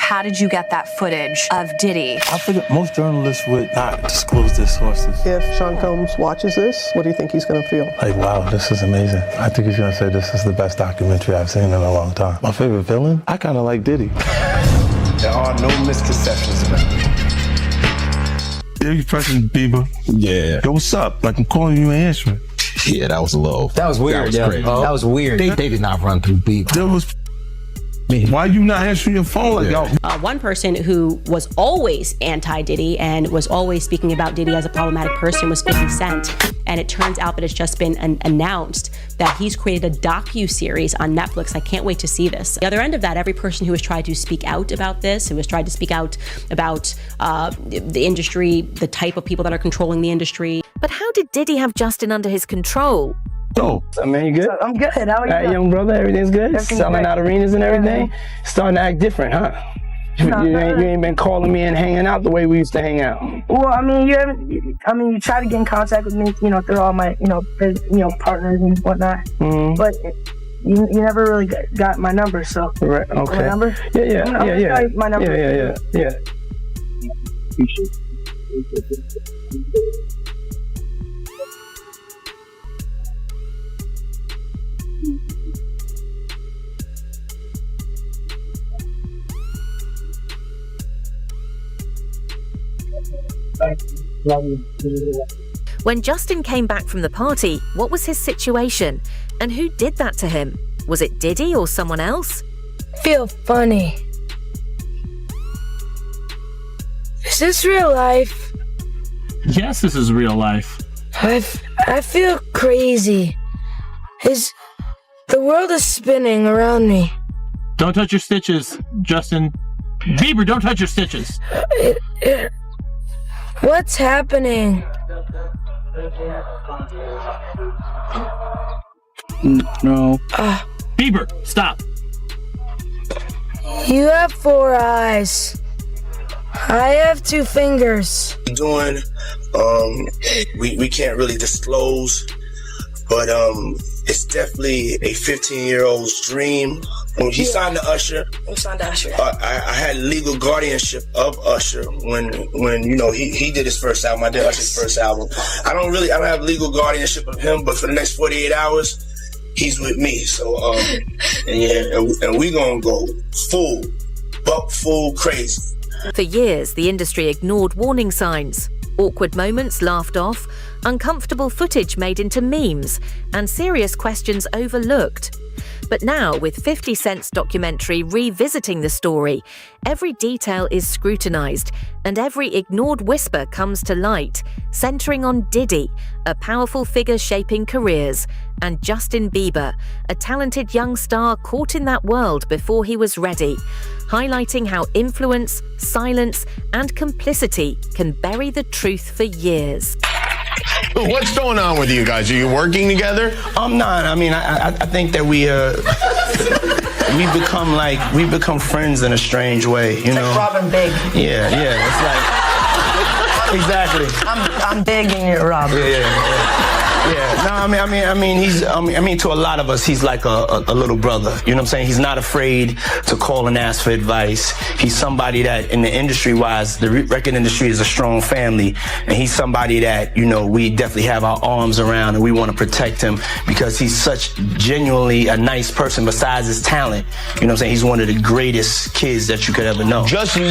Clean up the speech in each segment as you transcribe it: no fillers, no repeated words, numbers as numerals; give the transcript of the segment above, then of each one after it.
How did you get that footage of Diddy? I figured most journalists would not disclose their sources. If Sean Combs watches this, what do you think he's going to feel? Like, wow, this is amazing. I think he's going to say this is the best documentary I've seen in a long time. My favorite villain? I kind of like Diddy. There are no misconceptions about me. Yeah, you President Bieber. Yeah. Yo, what's up? Like, I'm calling you and answering. Yeah, that was low. That was weird. That was crazy. That was weird. They did not run through Bieber. There was... Why you not answering your phone like y'all? One person who was always anti-Diddy and was always speaking about Diddy as a problematic person was 50 Cent. And it turns out that it's just been announced that he's created a docu-series on Netflix. I can't wait to see this. The other end of that, every person who has tried to speak out about this, who has tried to speak out about the industry, the type of people that are controlling the industry. But how did Diddy have Justin under his control? No. I mean, you good? I'm good. How are you? All right, young brother, everything's good? Everything's Selling great. out arenas and everything? Starting to act different, huh? You ain't been calling me and hanging out the way we used to hang out. Well, I mean, you try to get in contact with me, through all my, partners and whatnot. Mm-hmm. But you never really got my number, so. Right, okay. My number? Yeah. My number. Yeah. When Justin came back from the party, what was his situation? And who did that to him? Was it Diddy or someone else? Feel funny. Is this real life? Yes, this is real life. I feel crazy. The world is spinning around me. Don't touch your stitches, Justin. Bieber, don't touch your stitches. What's happening? No. Bieber, stop. You have 4 eyes. I have 2 fingers. Doing, we can't really disclose, but it's definitely a 15-year-old's dream. When he signed to Usher, I had legal guardianship of Usher when he did his first album. I did Usher's first album. I don't have legal guardianship of him, but for the next 48 hours, he's with me. So and we gonna go full crazy. For years, the industry ignored warning signs. Awkward moments laughed off, uncomfortable footage made into memes, and serious questions overlooked. But now, with 50 Cent's documentary revisiting the story, every detail is scrutinized and every ignored whisper comes to light, centering on Diddy, a powerful figure shaping careers, and Justin Bieber, a talented young star caught in that world before he was ready, highlighting how influence, silence, and complicity can bury the truth for years. What's going on with you guys? Are you working together? I'm not. I mean, I think that we've become friends in a strange way, you know. Like Robin Big. Yeah. It's like exactly. I'm Big and you're Robin. Yeah. No, I mean, to a lot of us, he's like a little brother. You know what I'm saying? He's not afraid to call and ask for advice. He's somebody that, in the industry-wise, the record industry is a strong family, and he's somebody that, we definitely have our arms around, and we want to protect him because he's such genuinely a nice person besides his talent. You know what I'm saying? He's one of the greatest kids that you could ever know. Justin,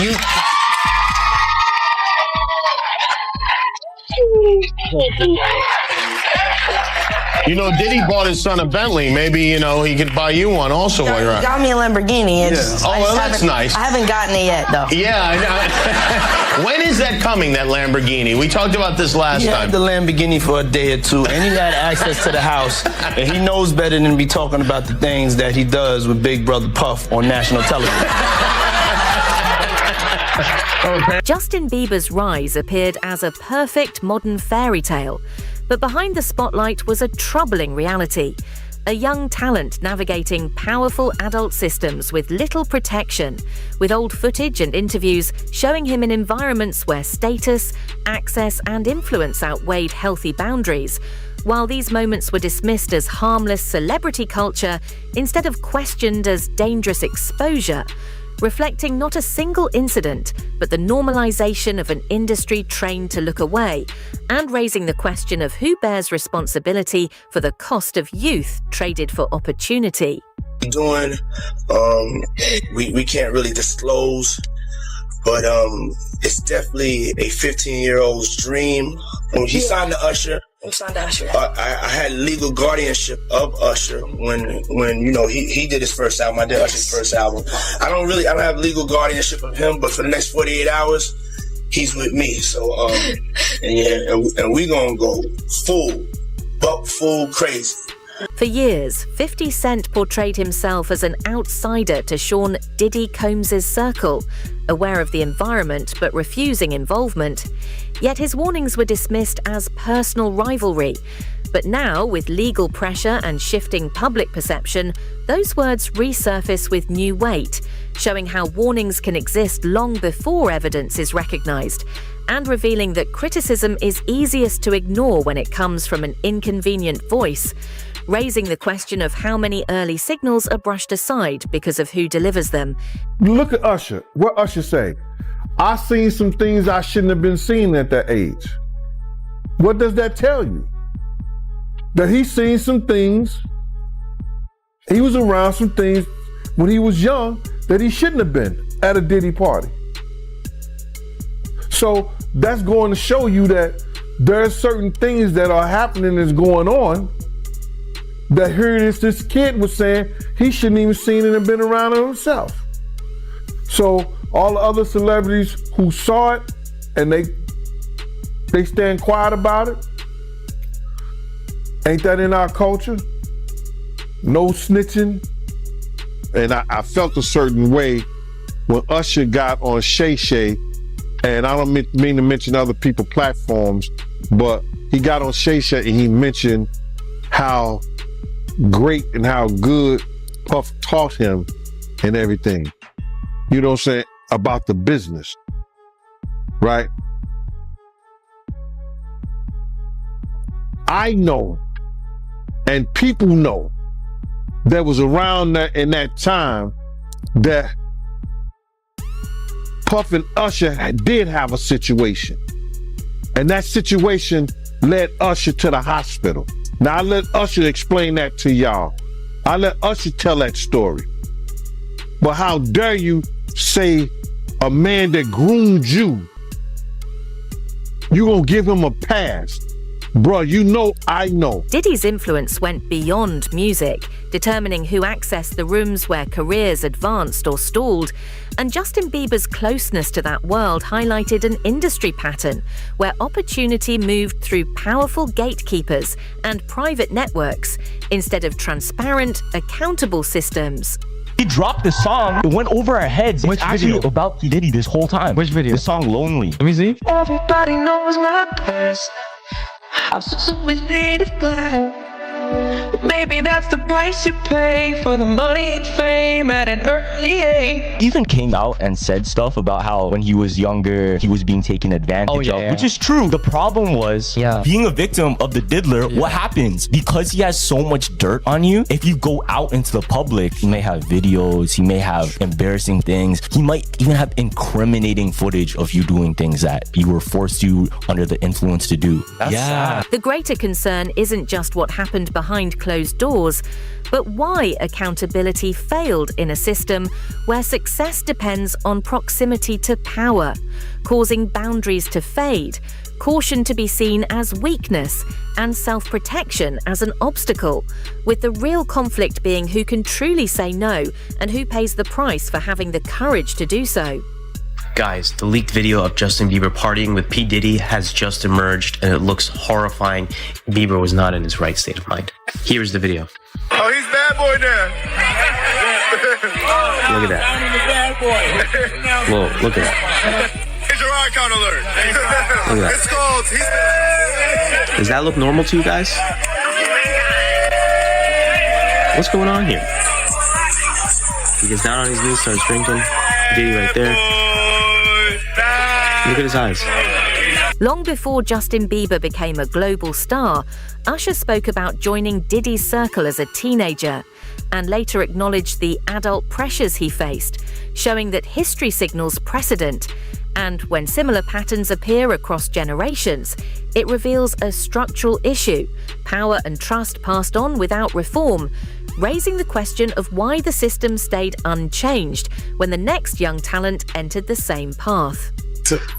Diddy bought his son a Bentley. Maybe, he could buy you one also while you're out. Got me a Lamborghini. That's nice. I haven't gotten it yet, though. Yeah, I know. When is that coming, that Lamborghini? We talked about this last time. He had the Lamborghini for a day or two, and he had access to the house, and he knows better than to be talking about the things that he does with Big Brother Puff on national television. Justin Bieber's rise appeared as a perfect modern fairy tale, but behind the spotlight was a troubling reality. A young talent navigating powerful adult systems with little protection, with old footage and interviews showing him in environments where status, access, and influence outweighed healthy boundaries. While these moments were dismissed as harmless celebrity culture, instead of questioned as dangerous exposure, reflecting not a single incident, but the normalization of an industry trained to look away, and raising the question of who bears responsibility for the cost of youth traded for opportunity. Doing, we can't really disclose, but it's definitely a 15-year-old's dream. When he signed to Usher, I had legal guardianship of Usher when you know he did his first album. I did Usher's first album. I don't have legal guardianship of him, but for the next 48 hours, he's with me. So and we gonna go full crazy. For years, 50 Cent portrayed himself as an outsider to Sean Diddy Combs' circle, aware of the environment but refusing involvement. Yet his warnings were dismissed as personal rivalry. But now, with legal pressure and shifting public perception, those words resurface with new weight, showing how warnings can exist long before evidence is recognized, and revealing that criticism is easiest to ignore when it comes from an inconvenient voice, raising the question of how many early signals are brushed aside because of who delivers them. Look at Usher. What Usher say? I seen some things I shouldn't have been seeing at that age. What does that tell you? That he's seen some things, he was around some things when he was young that he shouldn't have been at a Diddy party. So that's going to show you that there are certain things that are happening that's going on that here this kid was saying he shouldn't even seen it and been around it himself. So all the other celebrities who saw it and they stand quiet about it, ain't that in our culture? No snitching. And I felt a certain way when Usher got on Shay Shay, and I don't mean to mention other people's platforms, but he got on Shay Shay and he mentioned how great and how good Puff taught him and everything. You know what I'm saying? About the business, right? I know, and people know, that was around that in that time that Puff and Usher did have a situation. And that situation led Usher to the hospital. Now I let Usher explain that to y'all. I let Usher tell that story. But how dare you say a man that groomed you gonna give him a pass? Bruh, you know I know. Diddy's influence went beyond music, determining who accessed the rooms where careers advanced or stalled. And Justin Bieber's closeness to that world highlighted an industry pattern where opportunity moved through powerful gatekeepers and private networks instead of transparent, accountable systems. He dropped the song, it went over our heads. Which it's video? About Diddy this whole time. Which video? The song Lonely. Let me see. Everybody knows my best. I'm so with black. Maybe that's the price you pay for the money and fame at an early age. He even came out and said stuff about how when he was younger, he was being taken advantage of, which is true. The problem was being a victim of the diddler. What happens? Because he has so much dirt on you, if you go out into the public, he may have videos, he may have embarrassing things, he might even have incriminating footage of you doing things that you were forced to under the influence to do. That's sad. The greater concern isn't just what happened behind closed doors, but why accountability failed in a system where success depends on proximity to power, causing boundaries to fade, caution to be seen as weakness, and self-protection as an obstacle, with the real conflict being who can truly say no and who pays the price for having the courage to do so. Guys, the leaked video of Justin Bieber partying with P. Diddy has just emerged and it looks horrifying. Bieber was not in his right state of mind. Here's the video. Oh, he's bad boy now. Look at that. Whoa, look at that. It's your icon alert. Look at that. It's called, Does that look normal to you guys? What's going on here? He gets down on his knees, starts drinking. Diddy right there. Look at his eyes. Long before Justin Bieber became a global star, Usher spoke about joining Diddy's circle as a teenager and later acknowledged the adult pressures he faced, showing that history signals precedent. And when similar patterns appear across generations, it reveals a structural issue, power and trust passed on without reform, raising the question of why the system stayed unchanged when the next young talent entered the same path.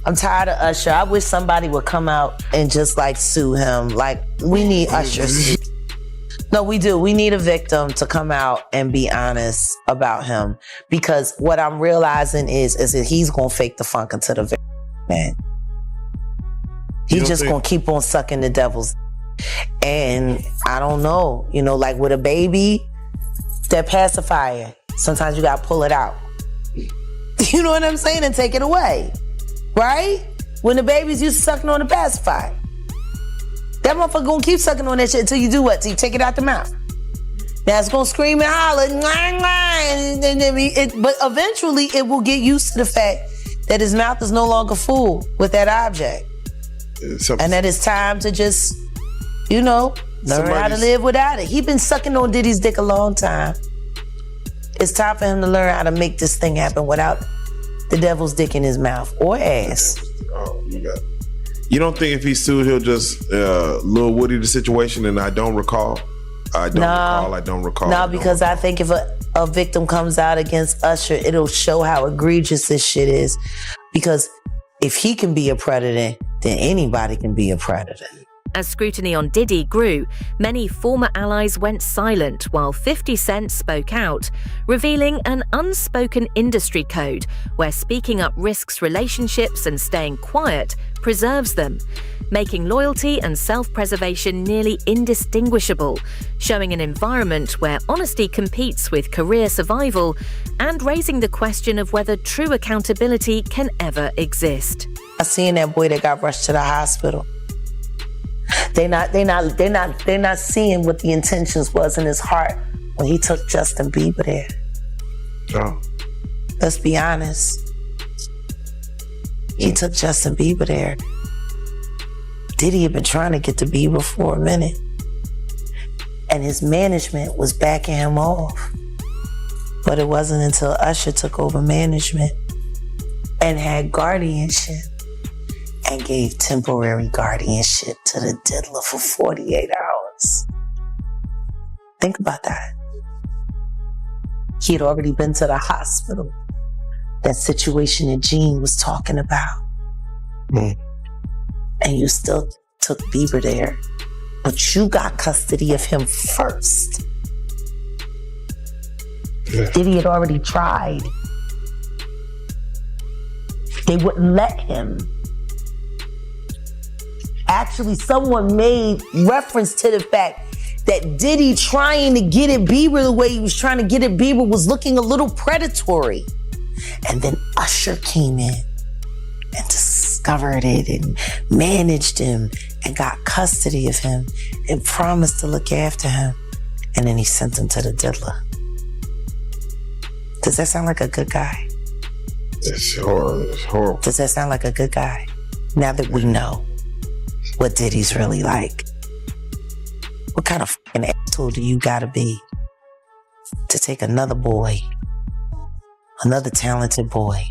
I'm tired of Usher. I wish somebody would come out and just like sue him. Like, we need Usher. No, we do. We need a victim to come out and be honest about him. Because what I'm realizing is that he's going to fake the funk into the victim, man. He's just going to keep on sucking the devil's. And I don't know, you know, like with a baby, that pacifier, sometimes you got to pull it out. You know what I'm saying? And take it away. Right? When the babies used to sucking on the pacifier. That motherfucker gonna keep sucking on that shit until you do what? Till you take it out the mouth. Now it's gonna scream and holler, but eventually it will get used to the fact that his mouth is no longer full with that object. And that it's time to just, you know, learn how to live without it. He been sucking on Diddy's dick a long time. It's time for him to learn how to make this thing happen without the devil's dick in his mouth or ass. Oh, you got it. You don't think if he sued, he'll just Lil Woody the situation and I don't recall? I don't recall. No, because I think if a victim comes out against Usher, it'll show how egregious this shit is. Because if he can be a predator, then anybody can be a predator. As scrutiny on Diddy grew, many former allies went silent while 50 Cent spoke out, revealing an unspoken industry code where speaking up risks relationships and staying quiet preserves them, making loyalty and self-preservation nearly indistinguishable, showing an environment where honesty competes with career survival and raising the question of whether true accountability can ever exist. I seen that boy that got rushed to the hospital. They're not seeing what the intentions was in his heart when he took Justin Bieber there. Oh. Let's be honest. He took Justin Bieber there. Diddy had been trying to get to Bieber for a minute. And his management was backing him off. But it wasn't until Usher took over management and had guardianship and gave temporary guardianship to the diddler for 48 hours. Think about that. He had already been to the hospital. That situation that Gene was talking about. And you still took Bieber there. But you got custody of him first. Yeah. Diddy had already tried. They wouldn't let him. Actually, someone made reference to the fact that Diddy trying to get at Bieber the way he was trying to get at Bieber was looking a little predatory. And then Usher came in and discovered it and managed him and got custody of him and promised to look after him. And then he sent him to the diddler. Does that sound like a good guy? It's horrible. Does that sound like a good guy? Now that we know what Diddy's really like. What kind of fucking asshole do you gotta be to take another boy, another talented boy,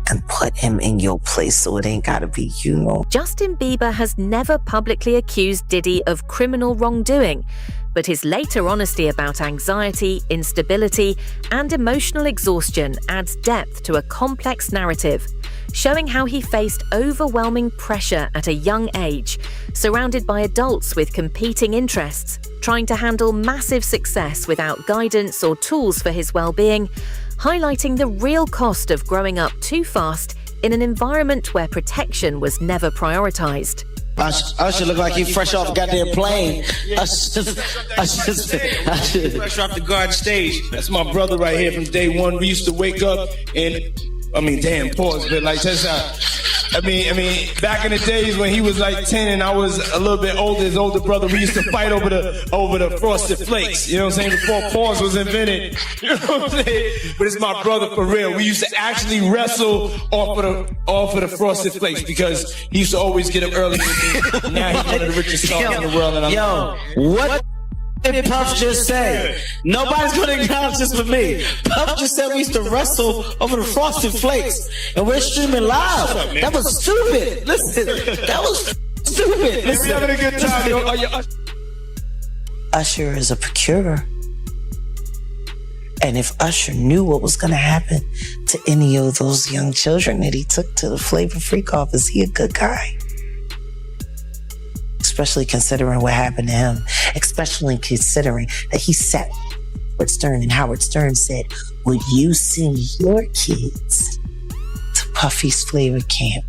and put him in your place so it ain't gotta be you? Justin Bieber has never publicly accused Diddy of criminal wrongdoing, but his later honesty about anxiety, instability, and emotional exhaustion adds depth to a complex narrative, showing how he faced overwhelming pressure at a young age, surrounded by adults with competing interests, trying to handle massive success without guidance or tools for his well-being, highlighting the real cost of growing up too fast in an environment where protection was never prioritized. Usher look like he fresh off a goddamn plane. Usher Fresh off the garden stage. That's my brother right here from day one. We used to wake up and, pause, but like, that's how I mean, back in the days when he was like 10 and I was a little bit older, his older brother, we used to fight over the Frosted Flakes. You know what I'm saying? Before pause was invented. You know what I'm saying? But it's my brother for real. We used to actually wrestle off of the Frosted Flakes because he used to always get up early with me. Now he's one of the richest stars in the world. And What did Puff just say? Nobody's going to acknowledge this with me. Puff just said we used to wrestle over the Frosted Flakes, and we're streaming live. That was stupid. Listen, that was stupid. Listen. We're having a good time, yo. Usher is a procurer. And if Usher knew what was going to happen to any of those young children that he took to the Flavor Freak off, is he a good guy? Especially considering what happened to him. Especially considering that he sat with Stern and Howard Stern said, would you send your kids to Puffy's Flavor Camp?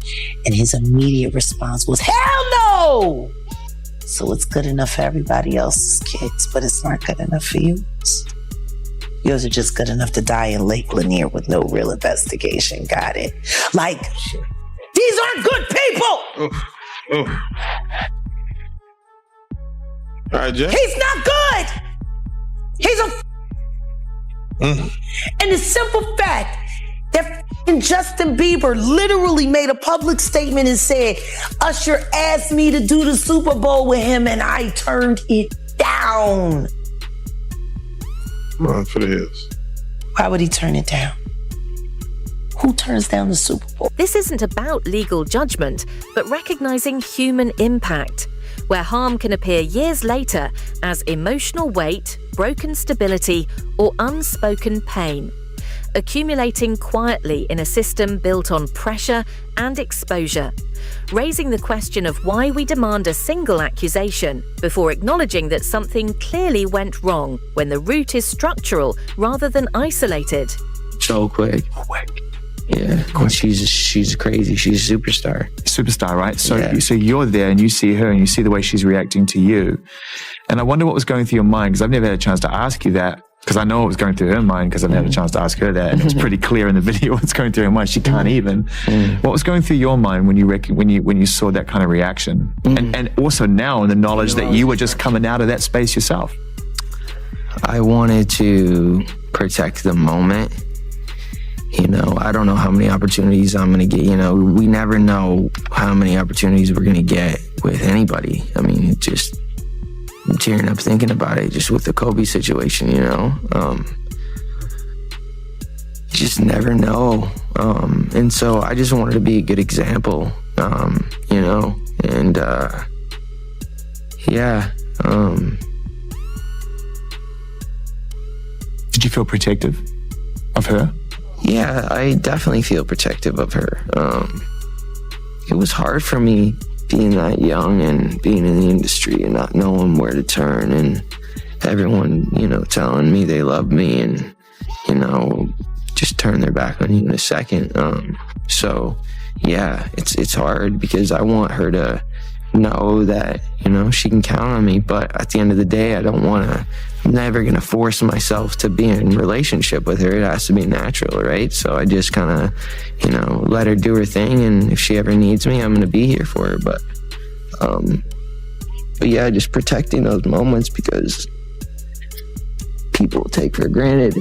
And his immediate response was, hell no! So it's good enough for everybody else's kids, but it's not good enough for yours. Yours are just good enough to die in Lake Lanier with no real investigation. Got it? Like, these aren't good people! All right, Jay. He's not good! He's a... And the simple fact that Justin Bieber literally made a public statement and said, Usher asked me to do the Super Bowl with him and I turned it down. Run for the hills. Why would he turn it down? Who turns down the Super Bowl? This isn't about legal judgment, but recognizing human impact, where harm can appear years later as emotional weight, broken stability, or unspoken pain, accumulating quietly in a system built on pressure and exposure, raising the question of why we demand a single accusation before acknowledging that something clearly went wrong when the root is structural rather than isolated. So quick. Yeah, she's crazy. She's a superstar. Superstar, right? So you're there and you see her and you see the way she's reacting to you. And I wonder what was going through your mind, because I've never had a chance to ask you that, because I know what was going through her mind because I've never had a chance to ask her that. And it's pretty clear in the video what's going through her mind. She can't even. What was going through your mind when you saw that kind of reaction? And also now in the knowledge that you were just coming out of that space yourself. I wanted to protect the moment. You know, I don't know how many opportunities I'm going to get. You know, we never know how many opportunities we're going to get with anybody. I mean, I'm tearing up thinking about it, just with the Kobe situation, you know. You just never know. And so I just wanted to be a good example, you know. And, yeah. Did you feel protective of her? Yeah, I definitely feel protective of her. It was hard for me being that young and being in the industry and not knowing where to turn, and everyone, you know, telling me they love me and, you know, just turn their back on you in a second. So yeah, it's hard because I want her to know that, you know, she can count on me, but at the end of the day, I'm never going to force myself to be in a relationship with her. It has to be natural, right? So I just kind of, you know, let her do her thing, and if she ever needs me, I'm going to be here for her. But yeah, just protecting those moments, because people take for granted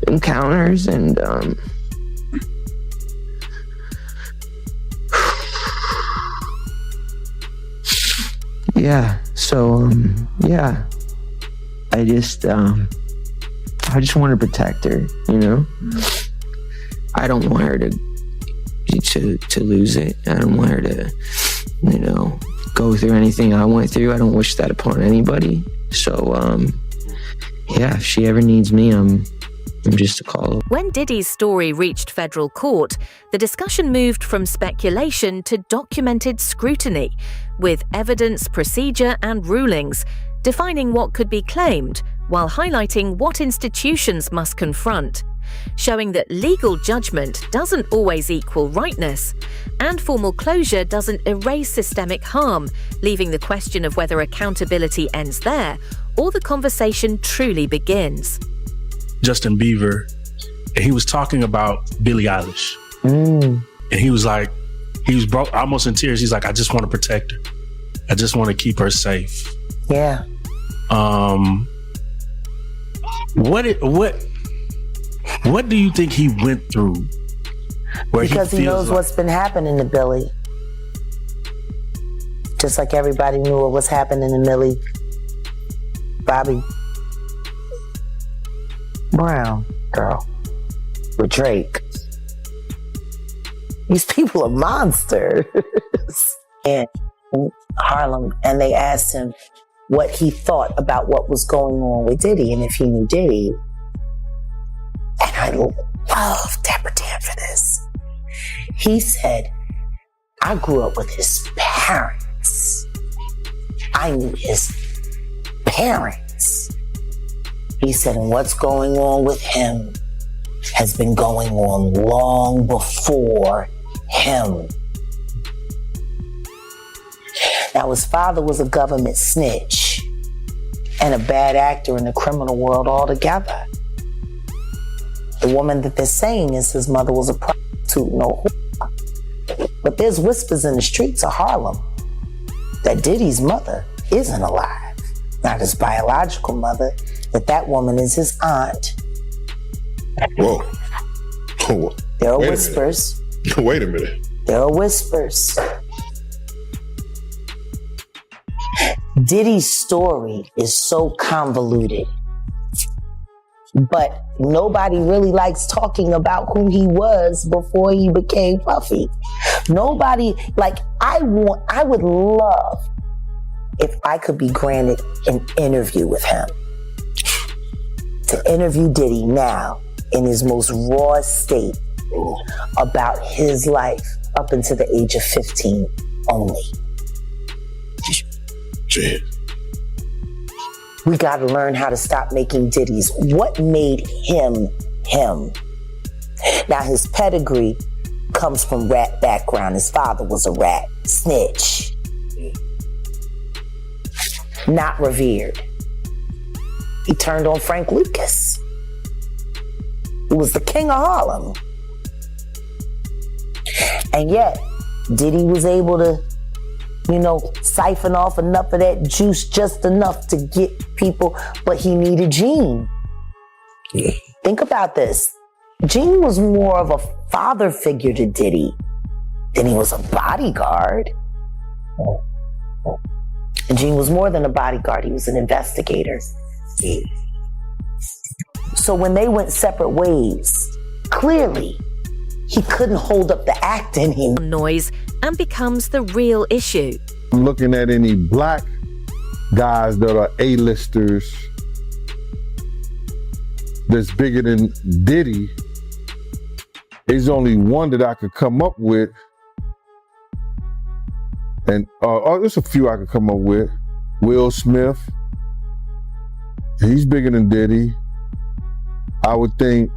encounters, and yeah, so yeah, I just want to protect her, you know. I don't want her to lose it. I don't want her to, you know, go through anything I went through. I don't wish that upon anybody. So yeah, if she ever needs me, I'm just a call. When Diddy's story reached federal court, the discussion moved from speculation to documented scrutiny, with evidence, procedure, and rulings defining what could be claimed, while highlighting what institutions must confront, showing that legal judgment doesn't always equal rightness, and formal closure doesn't erase systemic harm, leaving the question of whether accountability ends there or the conversation truly begins. Justin Bieber, he was talking about Billie Eilish. And he was broke, almost in tears. He's like, I just want to protect her. I just want to keep her safe. Yeah. What do you think he went through? Because he knows what's been happening to Billy. Just like everybody knew what was happening to Millie Bobby Brown, girl, with Drake. These people are monsters. In Harlem, and they asked him what he thought about what was going on with Diddy and if he knew Diddy. And I love Dapper Dan for this. He said, I grew up with his parents. I knew his parents. He said, and what's going on with him has been going on long before him. Now, his father was a government snitch and a bad actor in the criminal world altogether. The woman that they're saying is his mother was a prostitute, no whore. But there's whispers in the streets of Harlem that Diddy's mother isn't alive. Not his biological mother, that woman is his aunt. Whoa. There are whispers. Wait a minute. There are whispers. Diddy's story is so convoluted, but nobody really likes talking about who he was before he became Puffy. Nobody, I would love if I could be granted an interview with him. To interview Diddy now in his most raw state about his life up until the age of 15 only. We got to learn how to stop making Diddies. What made him him? Now, his pedigree comes from rat background. His father was a rat, snitch. Not revered. He turned on Frank Lucas, who was the king of Harlem. And yet, Diddy was able to siphon off enough of that juice, just enough to get people, but he needed Gene. Think about this. Gene was more of a father figure to Diddy than he was a bodyguard. And Gene was more than a bodyguard, he was an investigator. So when they went separate ways, clearly, he couldn't hold up the act in him. Noise and becomes the real issue. I'm looking at any black guys that are A-listers that's bigger than Diddy. There's only one that I could come up with. And there's a few I could come up with. Will Smith. He's bigger than Diddy. I would think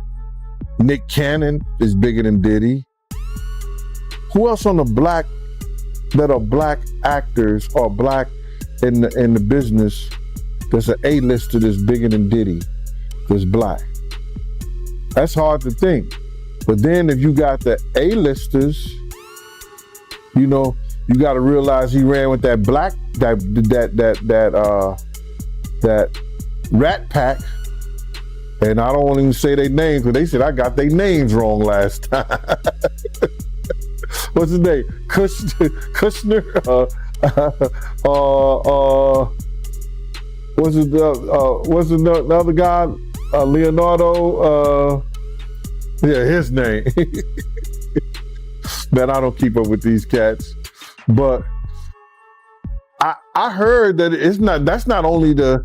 Nick Cannon is bigger than Diddy. Who else on the black that are black actors or black in the business that's an A-lister that's bigger than Diddy that's black? That's hard to think. But then if you got the A-listers, you got to realize he ran with that black that Rat Pack. And I don't want to even say their names, but they said I got their names wrong last time. What's his name? Kushner? What's the other guy? Leonardo? Yeah, his name. Man, I don't keep up with these cats. But I heard that that's not only the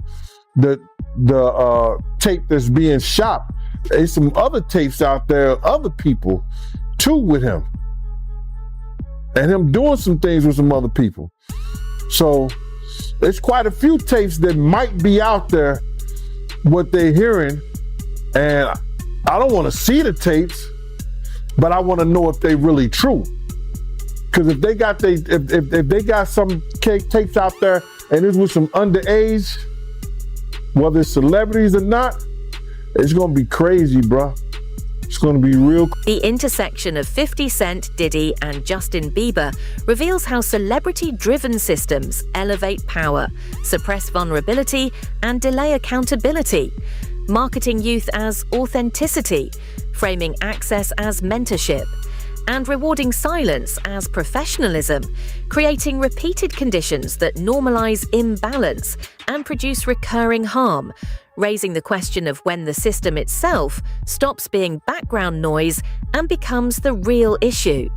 tape that's being shot. There's some other tapes out there, other people too with him. And him doing some things with some other people. So there's quite a few tapes that might be out there, what they're hearing. And I don't want to see the tapes, but I want to know if they're really true. Because if they got if they got some tapes out there and it's with some underage, whether it's celebrities or not, it's gonna be crazy, bro. It's going to be real. The intersection of 50 Cent, Diddy, and Justin Bieber reveals how celebrity-driven systems elevate power, suppress vulnerability, and delay accountability, marketing youth as authenticity, framing access as mentorship, and rewarding silence as professionalism, creating repeated conditions that normalize imbalance and produce recurring harm, raising the question of when the system itself stops being background noise and becomes the real issue.